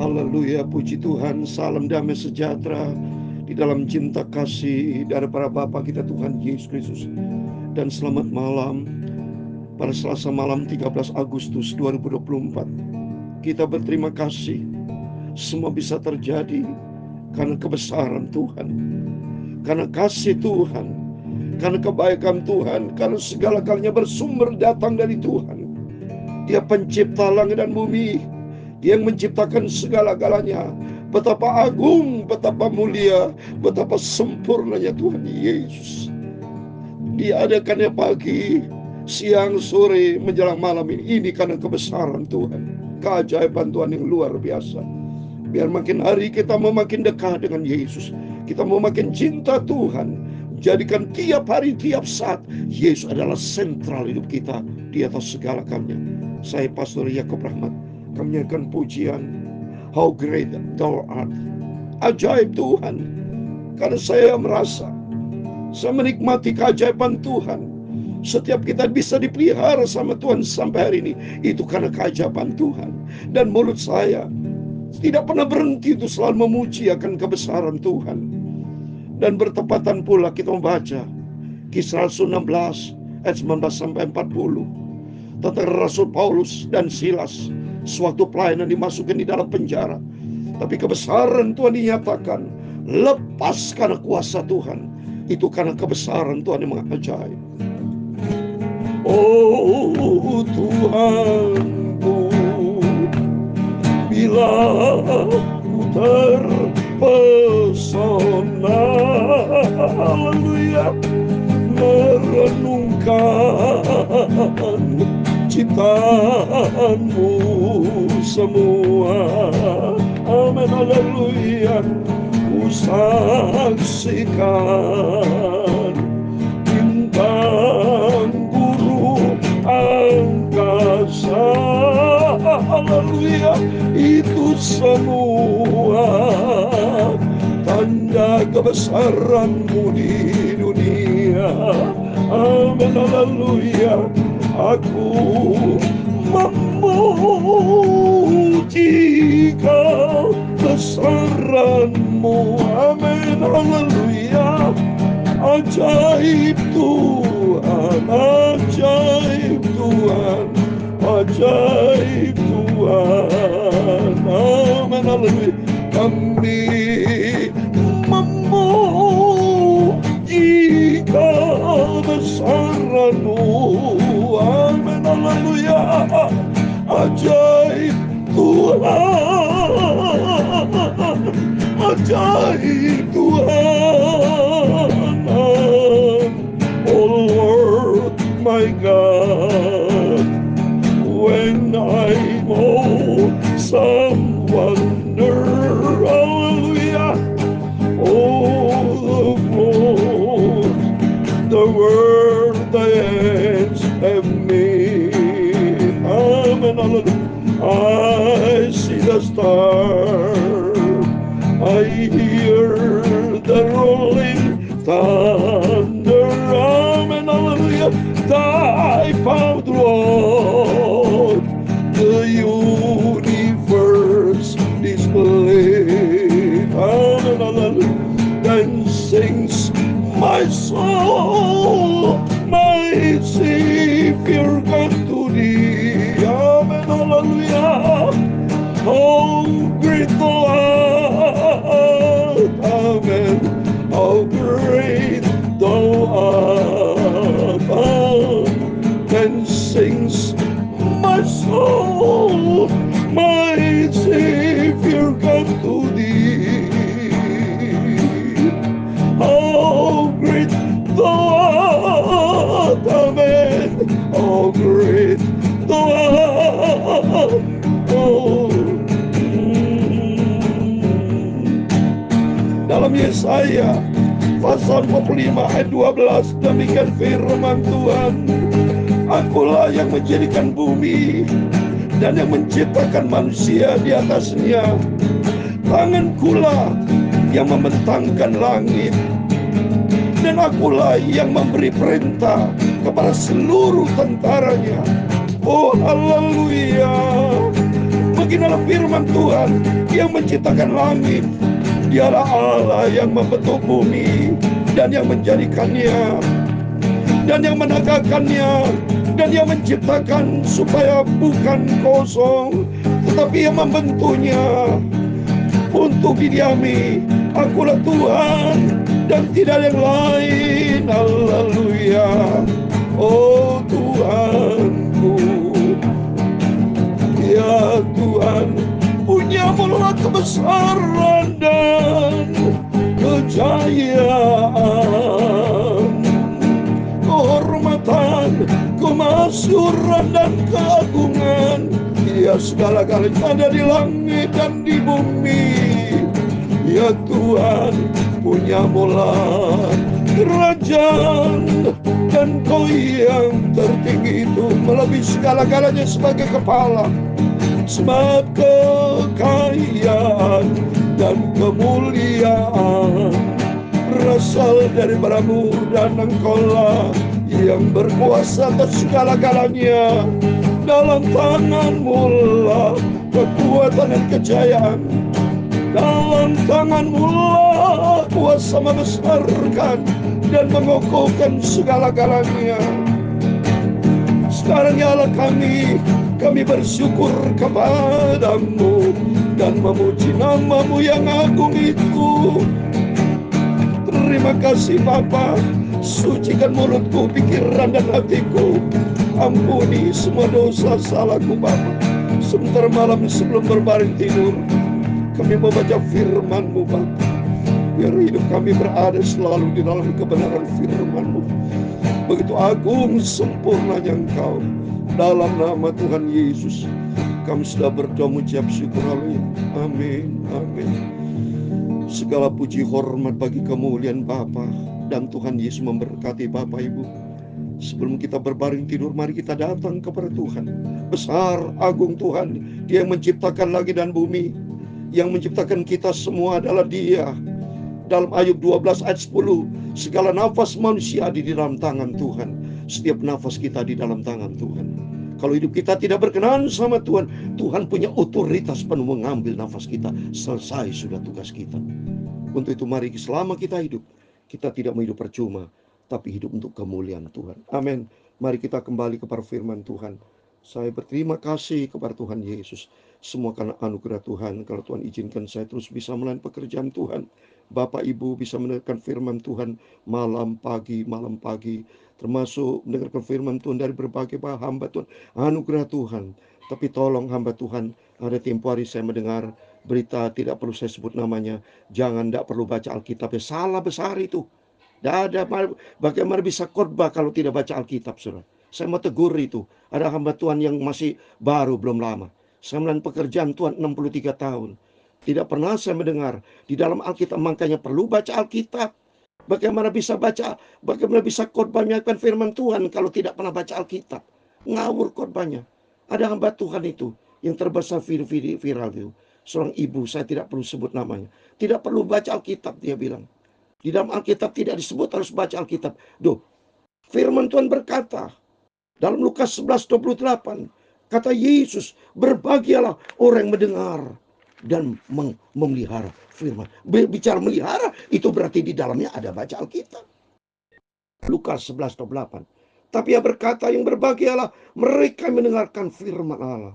Haleluya, puji Tuhan. Salam damai sejahtera di dalam cinta kasih dari para Bapa kita Tuhan Yesus Kristus. Dan selamat malam pada Selasa malam 13 Agustus 2024. Kita berterima kasih semua bisa terjadi karena kebesaran Tuhan, karena kasih Tuhan, karena kebaikan Tuhan, karena segala galanya bersumber datang dari Tuhan. Dia pencipta langit dan bumi, Dia yang menciptakan segala-galanya. Betapa agung, betapa mulia, betapa sempurnanya Tuhan Yesus. Diadakannya pagi, siang, sore, menjelang malam ini karena kebesaran Tuhan, keajaiban Tuhan yang luar biasa. Biar makin hari kita mau makin dekat dengan Yesus, kita mau makin cinta Tuhan. Jadikan tiap hari, tiap saat Yesus adalah sentral hidup kita di atas segala-galanya. Saya Pastor Yakob Rahmat, kami akan pujian How Great Thou Art. Ajaib Tuhan, karena saya merasa saya menikmati keajaiban Tuhan. Setiap kita bisa dipelihara sama Tuhan sampai hari ini, itu karena keajaiban Tuhan. Dan mulut saya tidak pernah berhenti untuk selalu memuji akan kebesaran Tuhan. Dan bertepatan pula kita membaca Kisah Rasul 16 ayat 19 sampai 40 tentang Rasul Paulus dan Silas sewaktu pelayanan dimasukkan di dalam penjara. Tapi kebesaran Tuhan dinyatakan lepas karena kuasa Tuhan. Itu karena kebesaran Tuhan yang mengajaib. Oh Tuhanku, bila ku terpesona, haleluya, merenungkan ciptaanmu semua. Amin, haleluya. Ku saksikan bintang guru angkasa, haleluya, itu semua tanda kebesaranmu di dunia. Amin, haleluya. Aku memuji kebesaranmu. Amin, haleluya. Ajaib Tuhan, ajaib Tuhan, ajaib Tuhan. Amin, haleluya. Kami memuji kebesaranmu. Amin, haleluya. Ajaib Tuhan, ajaib Tuhan. Oh Lord my God, when I'm some wonder, hallelujah. Oh Lord, the word thy hands have made. Amen, hallelujah. I see the stars, I hear the rolling thunder. Amen, hallelujah. Thy power, Lord, the universe display. Amen, hallelujah. Then sings my soul, my Savior God to thee. Amen, hallelujah. How great thou art. Amen. How great thou art. Then sings my soul, my Savior God to thee. How great thou art. Amen. How great thou art. Oh. Dalam Yesaya pasal 45 ayat 12 demikian firman Tuhan, Akulah yang menjadikan bumi dan yang menciptakan manusia di atasnya. Tangankulah yang membentangkan langit, dan akulah yang memberi perintah kepada seluruh tentaranya. Oh haleluya. Beginilah firman Tuhan yang menciptakan langit. Dialah Allah yang membentuk bumi dan yang menjadikannya dan yang menegakkannya dan yang menciptakan supaya bukan kosong, tetapi yang membentuknya untuk didiami. Akulah Tuhan dan tidak yang lain. Haleluya. Oh Tuhanku, ya Tuhan, punyamulah kebesaran dan kejayaan, kehormatan, kemasyhuran dan keagungan. Ya, segala-galanya ada di langit dan di bumi. Ya Tuhan, punyamulah kerajaan, dan Kau yang tertinggi itu melebihi segala-galanya sebagai kepala. Sebab kekayaan dan kemuliaan berasal daripadamu, dan Engkaulah yang berkuasa atas segala-galanya. Dalam tangan-Mu lah kekuatan dan kejayaan. Dalam tangan-Mu lah kuasa membesarkan dan mengokohkan segala-galanya. Sekarang ya Allah kami bersyukur kepadamu dan memuji nama-Mu yang agung itu. Terima kasih Bapa, sucikan mulutku, pikiran dan hatiku. Ampuni semua dosa salahku Bapa. Sebentar malam sebelum berbaring tidur, kami membaca firman-Mu Bapa. Biar hidup kami berada selalu di dalam kebenaran firman-Mu. Begitu agung sempurnanya Engkau. Dalam nama Tuhan Yesus kami sudah berdoa mengucap syukur. Haleluya. Amin. Amin. Segala puji hormat bagi kemuliaan Bapa, dan Tuhan Yesus memberkati Bapak Ibu. Sebelum kita berbaring tidur, mari kita datang kepada Tuhan. Besar, agung Tuhan, Dia yang menciptakan langit dan bumi. Yang menciptakan kita semua adalah Dia. Dalam Ayub 12 ayat 10, segala nafas manusia ada di dalam tangan Tuhan. Setiap nafas kita di dalam tangan Tuhan. Kalau hidup kita tidak berkenan sama Tuhan, Tuhan punya otoritas penuh mengambil nafas kita. Selesai sudah tugas kita. Untuk itu mari selama kita hidup, kita tidak mau hidup percuma, tapi hidup untuk kemuliaan Tuhan. Amin. Mari kita kembali kepada firman Tuhan. Saya berterima kasih kepada Tuhan Yesus. Semua karena anugerah Tuhan. Kalau Tuhan izinkan saya terus bisa melayani pekerjaan Tuhan. Bapak Ibu bisa mendengarkan firman Tuhan malam pagi. Termasuk mendengarkan firman Tuhan dari berbagai hamba Tuhan. Anugerah Tuhan. Tapi tolong hamba Tuhan, ada tempo hari saya mendengar berita, tidak perlu saya sebut namanya. Jangan, tidak perlu baca Alkitab. Ya, salah besar itu. Tidak ada, bagaimana bisa khotbah kalau tidak baca Alkitab, saudara. Saya mau tegur itu. Ada hamba Tuhan yang masih baru, belum lama. Saya melayani pekerjaan Tuhan 63 tahun. Tidak pernah saya mendengar di dalam Alkitab, makanya perlu baca Alkitab. Bagaimana bisa khotbah menyampaikan firman Tuhan kalau tidak pernah baca Alkitab? Ngawur khotbahnya. Ada hamba Tuhan itu yang terbesar viral itu. Seorang ibu, saya tidak perlu sebut namanya. Tidak perlu baca Alkitab, dia bilang. Di dalam Alkitab tidak disebut harus baca Alkitab. Firman Tuhan berkata dalam Lukas 11:28, kata Yesus, berbahagialah orang yang mendengar dan memelihara firman. Bicara melihara, itu berarti di dalamnya ada baca Alkitab. Lukas 11:28. Tapi ia berkata, yang berbahagialah mereka yang mendengarkan firman Allah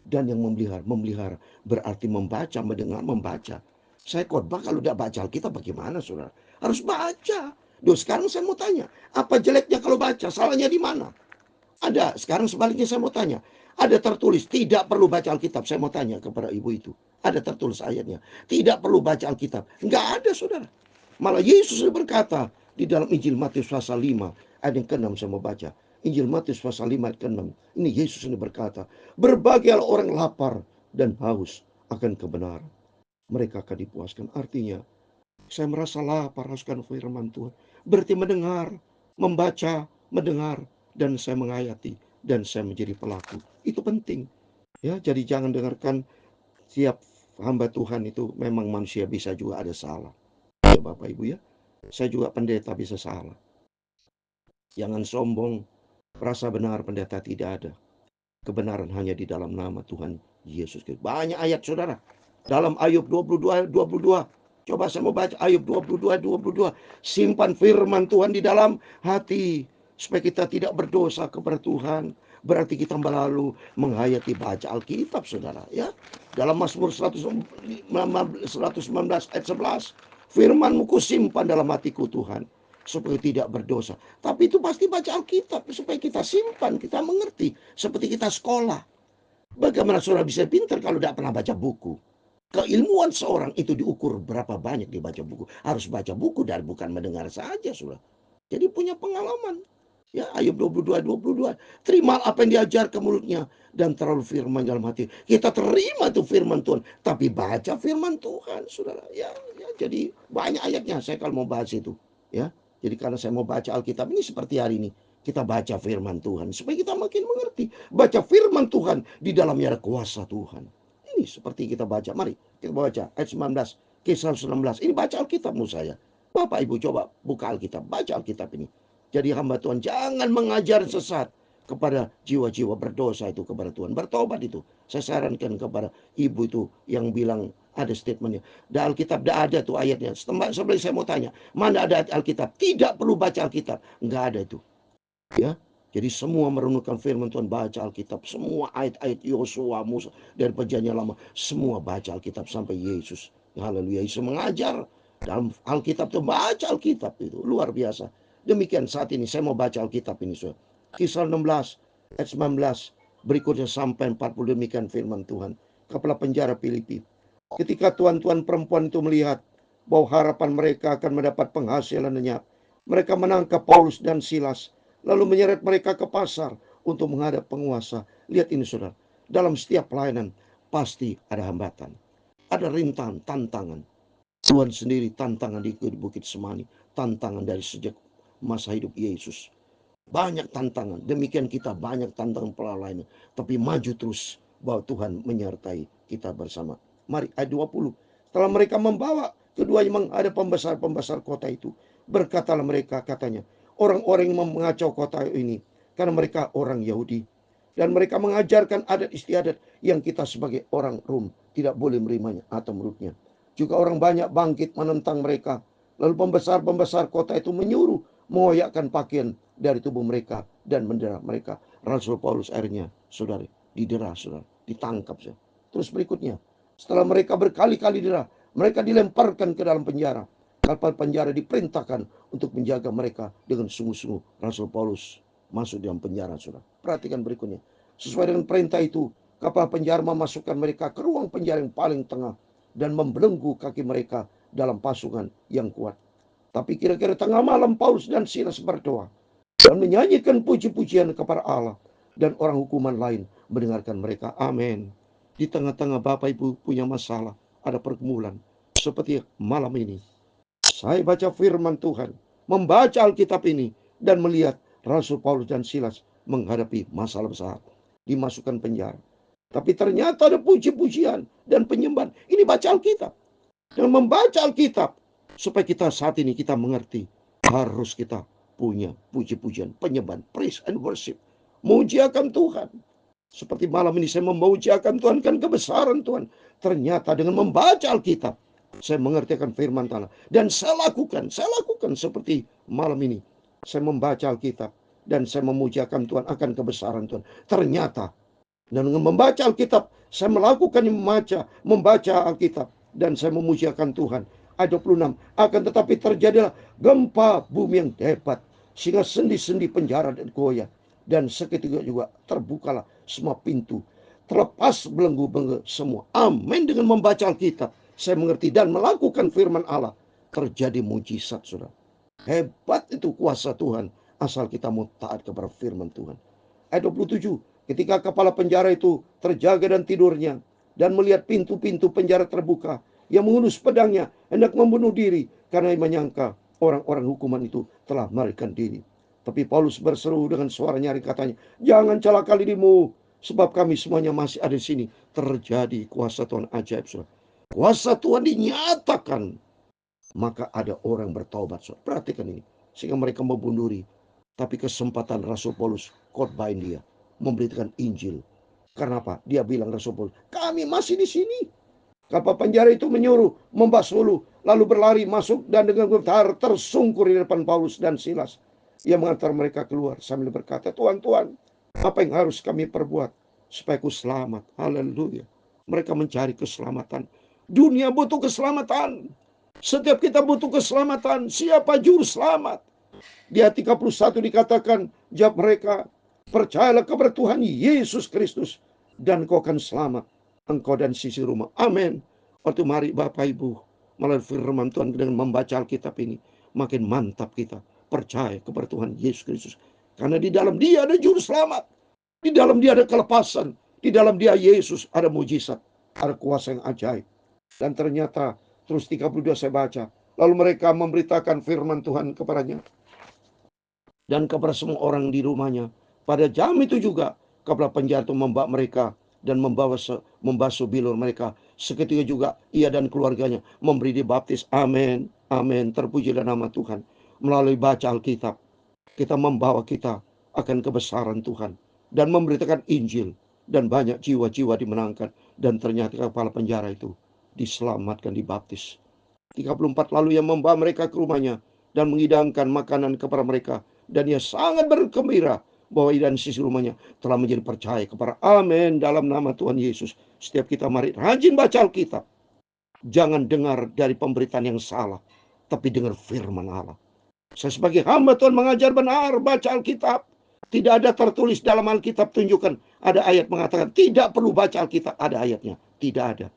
dan yang memelihara berarti membaca, mendengar, membaca. Saya khotbah kalau tidak baca Alkitab bagaimana, saudara? Harus baca. Sekarang saya mau tanya, apa jeleknya kalau baca? Salahnya di mana? Ada. Sekarang sebaliknya saya mau tanya, ada tertulis tidak perlu baca Alkitab. Saya mau tanya kepada ibu itu, ada tertulis ayatnya tidak perlu baca Alkitab? Enggak ada, saudara. Malah Yesus berkata di dalam Injil Matius pasal 5 ayat yang ke-6, saya mau baca. Injil Matius pasal 5 ayat ke-6. Ini Yesus ini berkata, berbahagialah orang lapar dan haus akan kebenaran, mereka akan dipuaskan. Artinya, saya merasa lapar, hauskan firman Tuhan. Berarti mendengar, membaca, mendengar, dan saya menghayati, dan saya menjadi pelaku. Itu penting. Ya, jadi jangan dengarkan siap hamba Tuhan itu memang manusia, bisa juga ada salah. Ya Bapak Ibu ya, saya juga pendeta bisa salah. Jangan sombong, rasa benar pendeta tidak ada. Kebenaran hanya di dalam nama Tuhan Yesus Kristus. Banyak ayat saudara. Dalam Ayub 22. Coba saya mau baca Ayub 22. Simpan firman Tuhan di dalam hati, supaya kita tidak berdosa kepada Tuhan. Berarti kita selalu menghayati baca Alkitab saudara ya. Dalam Mazmur 119 ayat 11. Firman-Mu kusimpan dalam hatiku Tuhan, supaya tidak berdosa. Tapi itu pasti baca Alkitab, supaya kita simpan, kita mengerti. Seperti kita sekolah. Bagaimana saudara bisa pintar kalau tidak pernah baca buku? Keilmuan seorang itu diukur berapa banyak dia baca buku. Harus baca buku dan bukan mendengar saja saudara. Jadi punya pengalaman. Ya, Ayub 22. Terima apa yang diajar ke mulutnya dan terlalu firman dalam hati. Kita terima tuh firman Tuhan, tapi baca firman Tuhan saudara. Ya, jadi banyak ayatnya saya kalau mau bahas itu. Ya. Jadi karena saya mau baca Alkitab ini seperti hari ini, kita baca firman Tuhan supaya kita makin mengerti. Baca firman Tuhan, di dalamnya ada kuasa Tuhan. Ini seperti kita baca. Mari kita baca ayat 19, Kisah 19. Ini baca Alkitab menurut saya. Bapak Ibu coba buka Alkitab, baca Alkitab ini. Jadi hamba Tuhan jangan mengajar sesat kepada jiwa-jiwa berdosa itu kepada Tuhan. Bertobat itu. Saya sarankan kepada ibu itu yang bilang ada statementnya. Di Alkitab tidak ada tuh ayatnya. Sebenarnya saya mau tanya, mana ada Alkitab? Tidak perlu baca Alkitab. Enggak ada itu. Ya. Jadi semua merenungkan firman Tuhan, baca Alkitab. Semua ayat-ayat Yosua, Musa, dari perjanjian lama. Semua baca Alkitab sampai Yesus. Haleluya. Yesus mengajar dalam Alkitab itu. Baca Alkitab itu. Luar biasa. Demikian saat ini saya mau baca Alkitab ini. Kisah 16 ayat 19. Berikutnya sampai 40 demikian firman Tuhan. Kepala penjara Filipi. Ketika tuan-tuan perempuan itu melihat bahwa harapan mereka akan mendapat penghasilan lenyap, mereka menangkap Paulus dan Silas, lalu menyeret mereka ke pasar untuk menghadap penguasa. Lihat ini saudara, dalam setiap pelayanan pasti ada hambatan, ada rintangan, tantangan. Tuhan sendiri tantangan di Bukit Semani, tantangan dari sejak masa hidup Yesus. Banyak tantangan, demikian kita banyak tantangan pelayanan, tapi maju terus bahwa Tuhan menyertai kita bersama. Mari ayat 20. Setelah mereka membawa keduanya menghadap pembesar-pembesar kota itu, berkatalah mereka, katanya, orang-orang yang mengacau kota ini karena mereka orang Yahudi, dan mereka mengajarkan adat istiadat yang kita sebagai orang Rom tidak boleh menerimanya atau menurutnya. Juga orang banyak bangkit menentang mereka. Lalu pembesar-pembesar kota itu menyuruh mengoyakkan pakaian dari tubuh mereka dan mendera mereka. Rasul Paulus akhirnya, saudara, didera, saudara, ditangkap. Saudara. Terus berikutnya, setelah mereka berkali-kali didera, mereka dilemparkan ke dalam penjara. Kapal penjara diperintahkan untuk menjaga mereka dengan sungguh-sungguh. Rasul Paulus masuk dalam penjara, saudara. Perhatikan berikutnya. Sesuai dengan perintah itu, kapal penjara memasukkan mereka ke ruang penjara yang paling tengah dan membelenggu kaki mereka dalam pasungan yang kuat. Tapi kira-kira tengah malam Paulus dan Silas berdoa dan menyanyikan puji-pujian kepada Allah, dan orang hukuman lain mendengarkan mereka. Amin. Di tengah-tengah Bapak Ibu punya masalah, ada pergumulan seperti malam ini. Saya baca firman Tuhan, membaca Alkitab ini, dan melihat Rasul Paulus dan Silas menghadapi masalah besar, dimasukkan penjara. Tapi ternyata ada puji-pujian dan penyembahan. Ini baca Alkitab. Dan membaca Alkitab, supaya kita saat ini kita mengerti, harus kita punya puji-pujian, penyembahan, praise and worship. Memujiakan Tuhan. Seperti malam ini saya memujiakan Tuhan, kan kebesaran Tuhan. Ternyata dengan membaca Alkitab, saya mengerti akan firman Tuhan. Dan saya lakukan seperti malam ini. Saya membaca Alkitab dan saya memujiakan Tuhan akan kebesaran Tuhan. Ternyata, dan dengan membaca Alkitab, saya melakukan membaca Alkitab, dan saya memujiakan Tuhan. Ayat 26. Akan tetapi terjadilah gempa bumi yang hebat, sehingga sendi-sendi penjara dan goyah. Dan seketika juga terbukalah semua pintu, terlepas belenggu-belenggu semua. Amin. Dengan membaca Alkitab, saya mengerti dan melakukan firman Allah, terjadi mujizat, saudara. Hebat itu kuasa Tuhan, asal kita mau taat kepada firman Tuhan. Ayat 27. Ketika kepala penjara itu terjaga dan tidurnya, dan melihat pintu-pintu penjara terbuka, yang menghunus pedangnya hendak membunuh diri, karena menyangka orang-orang hukuman itu telah melarikan diri. Tapi Paulus berseru dengan suara nyaring, katanya, jangan celaka dirimu, sebab kami semuanya masih ada di sini. Terjadi kuasa Tuhan ajaib, saudara. Kuasa Tuhan dinyatakan, maka ada orang bertaubat, saudara. Perhatikan ini, sehingga mereka membunuh diri. Tapi kesempatan Rasul Paulus khotbahin dia, memberitakan Injil. Karena apa? Dia bilang Rasul Paulus, kami masih di sini. Kapal penjara itu menyuruh membasuh ulu, lalu berlari masuk dan dengan gemetar tersungkur di depan Paulus dan Silas. Ia mengantar mereka keluar sambil berkata, Tuhan, Tuhan, apa yang harus kami perbuat supaya ku selamat? Haleluya. Mereka mencari keselamatan. Dunia butuh keselamatan. Setiap kita butuh keselamatan. Siapa juru selamat? Di ayat 31 dikatakan, jawab mereka, percayalah kepada Tuhan Yesus Kristus dan kau akan selamat, engkau dan sisi rumah. Amin. Waktu mari Bapak Ibu melalui firman Tuhan dengan membaca Alkitab ini, makin mantap kita percaya kepada Tuhan Yesus Kristus. Karena di dalam Dia ada juru selamat. Di dalam Dia ada kelepasan. Di dalam Dia Yesus ada mujizat, ada kuasa yang ajaib. Dan ternyata terus 32 saya baca, lalu mereka memberitakan firman Tuhan kepadanya dan kepada semua orang di rumahnya. Pada jam itu juga kepala penjara itu membawa mereka dan membasuh bilur mereka. Seketika juga ia dan keluarganya memberi dibaptis. Amin. Amin. Terpujilah nama Tuhan. Melalui baca Alkitab, kita membawa kita akan kebesaran Tuhan dan memberitakan Injil, dan banyak jiwa-jiwa dimenangkan. Dan ternyata kepala penjara itu diselamatkan, dibaptis. 34 lalu yang membawa mereka ke rumahnya dan menghidangkan makanan kepada mereka. Dan ia sangat bergembira bahwa ia dan sisi rumahnya telah menjadi percaya kepada. Amin. Dalam nama Tuhan Yesus. Setiap kita mari rajin baca Alkitab. Jangan dengar dari pemberitaan yang salah, tapi dengar firman Allah. Saya sebagai hamba Tuhan mengajar benar baca Alkitab. Tidak ada tertulis dalam Alkitab tunjukkan ada ayat mengatakan tidak perlu baca Alkitab. Ada ayatnya. Tidak ada.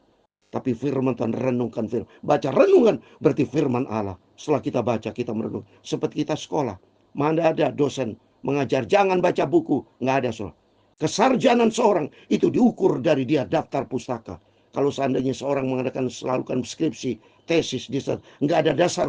Tapi firman Tuhan, renungkan firman. Baca, renungkan berarti firman Allah. Setelah kita baca, kita merenung. Seperti kita sekolah. Mana ada dosen mengajar jangan baca buku. Nggak ada, saudara. Kesarjanaan seorang itu diukur dari dia daftar pustaka. Kalau seandainya seorang mengadakan selalukan skripsi, tesis, nggak ada dasar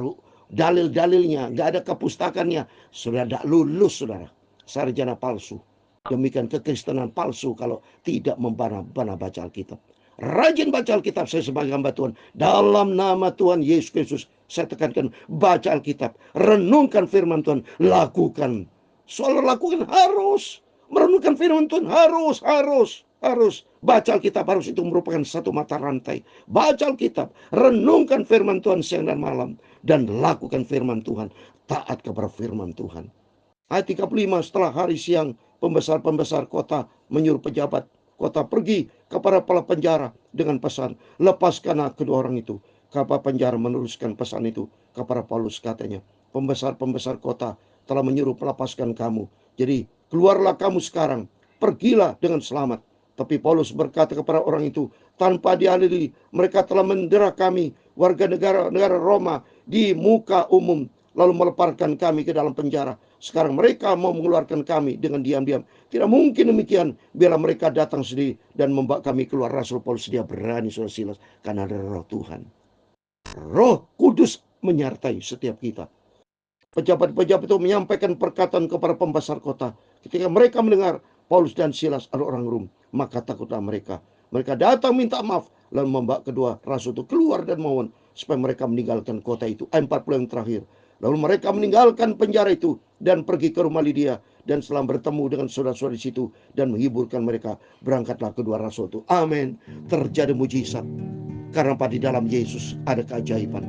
dalil-dalilnya, nggak ada kepustakannya, sudah tidak lulus, saudara. Sarjana palsu. Demikian kekristenan palsu kalau tidak membana-bana baca Alkitab. Rajin baca Alkitab. Saya sebagai hamba Tuhan, dalam nama Tuhan Yesus Kristus, saya tekankan, baca Alkitab, renungkan firman Tuhan, lakukan. Soal lakukan harus, merenungkan firman Tuhan harus. Baca Alkitab harus, itu merupakan satu mata rantai. Baca Alkitab, renungkan firman Tuhan siang dan malam, dan lakukan firman Tuhan, taat kepada firman Tuhan. Ayat 35, setelah hari siang, pembesar-pembesar kota menyuruh pejabat kota pergi kepada kepala penjara dengan pesan, lepaskanlah kedua orang itu. Kepala penjara meneruskan pesan itu kepada Paulus, katanya, pembesar-pembesar kota telah menyuruh melepaskan kamu. Jadi keluarlah kamu sekarang, pergilah dengan selamat. Tapi Paulus berkata kepada orang itu, tanpa diadili, mereka telah mendera kami, warga negara Roma, di muka umum, lalu melepaskan kami ke dalam penjara. Sekarang mereka mau mengeluarkan kami dengan diam-diam. Tidak mungkin demikian. Biarlah mereka datang sendiri dan membawa kami keluar. Rasul Paulus dia berani, saudara Silas, karena ada roh Tuhan. Roh Kudus menyertai setiap kita. Pejabat-pejabat itu menyampaikan perkataan kepada pembesar kota. Ketika mereka mendengar Paulus dan Silas adalah orang Rom, maka takutlah mereka. Mereka datang minta maaf, lalu membawa kedua rasul itu keluar dan mohon supaya mereka meninggalkan kota itu. Ayat 40 yang terakhir. Lalu mereka meninggalkan penjara itu dan pergi ke rumah Lydia, dan setelah bertemu dengan saudara-saudara di situ dan menghiburkan mereka, berangkatlah kedua rasul itu. Amin. Terjadi mujizat. Karena di dalam Yesus ada keajaiban.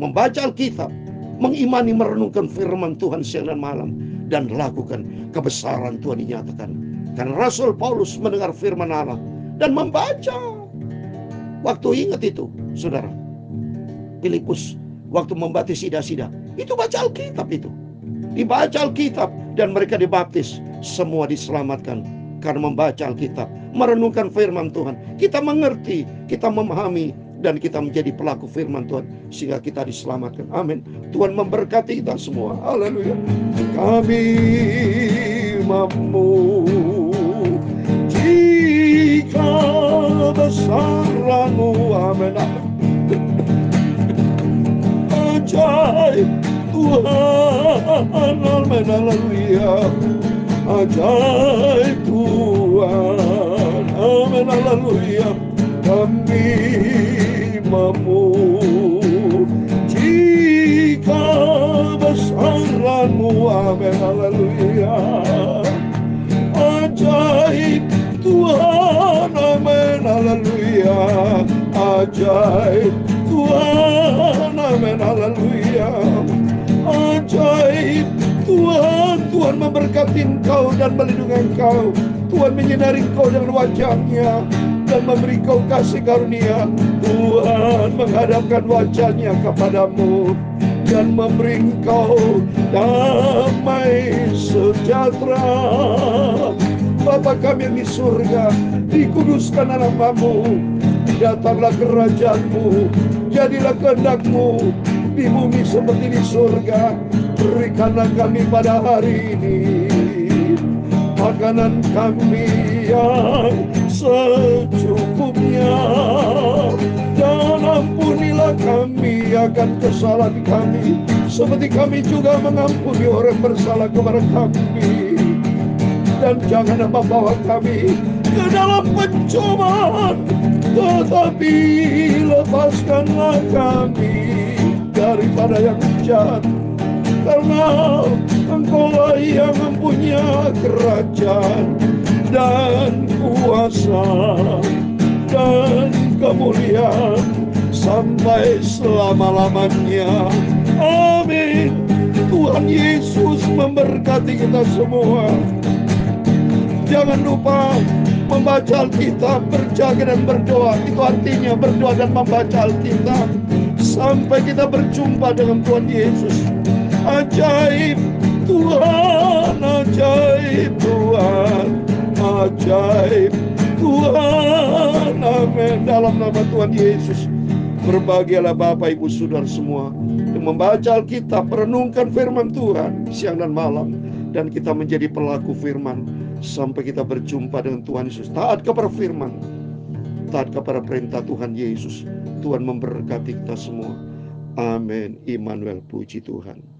Membaca Alkitab, mengimani, merenungkan firman Tuhan siang dan malam, dan lakukan, kebesaran Tuhan dinyatakan. Karena Rasul Paulus mendengar firman Allah dan membaca. Waktu ingat itu, saudara, Filipus waktu membaptis sida-sida, itu baca Alkitab itu. Dibaca Alkitab dan mereka dibaptis. Semua diselamatkan karena membaca Alkitab, merenungkan firman Tuhan. Kita mengerti, kita memahami, dan kita menjadi pelaku firman Tuhan sehingga kita diselamatkan. Amin. Tuhan memberkati kita semua. Haleluya. Kami mampu jika besaranmu. Amin. Ajaib Tuhan, amin, haleluya. Ajaib Tuhan, amin, haleluya. Kami mampu jika besaranmu, amin, haleluya. Ajaib Tuhan, ajaib Tuhan, amin, haleluya. Ajaib Tuhan, Tuhan memberkati engkau dan melindungi engkau. Tuhan menyinari engkau dengan wajah-Nya dan memberi kau kasih karunia. Tuhan menghadapkan wajah-Nya kepadamu dan memberi engkau damai sejahtera. Bapa kami yang di surga, dikuduskan namamu, datanglah kerajaan-Mu, jadilah kehendak-Mu di bumi seperti di surga. Berikanlah kami pada hari ini makanan kami yang secukupnya, dan ampunilah kami akan kesalahan kami, seperti kami juga mengampuni orang bersalah kepada kami. Dan jangan membawa kami ke dalam pencobaan, tetapi lepaskanlah kami daripada yang jahat. Karena Engkaulah yang mempunyai kerajaan dan kuasa dan kemuliaan sampai selama-lamanya. Amin. Tuhan Yesus memberkati kita semua. Jangan lupa membaca Alkitab, berjaga dan berdoa. Itu artinya berdoa dan membaca Alkitab sampai kita berjumpa dengan Tuhan Yesus. Ajaib Tuhan, ajaib Tuhan, ajaib Tuhan, amin. Dalam nama Tuhan Yesus, berbahagialah Bapak Ibu Saudara semua yang membaca Alkitab, merenungkan firman Tuhan siang dan malam, dan kita menjadi pelaku firman sampai kita berjumpa dengan Tuhan Yesus. Taat kepada firman, taat kepada perintah Tuhan Yesus. Tuhan memberkati kita semua. Amin. Immanuel, puji Tuhan.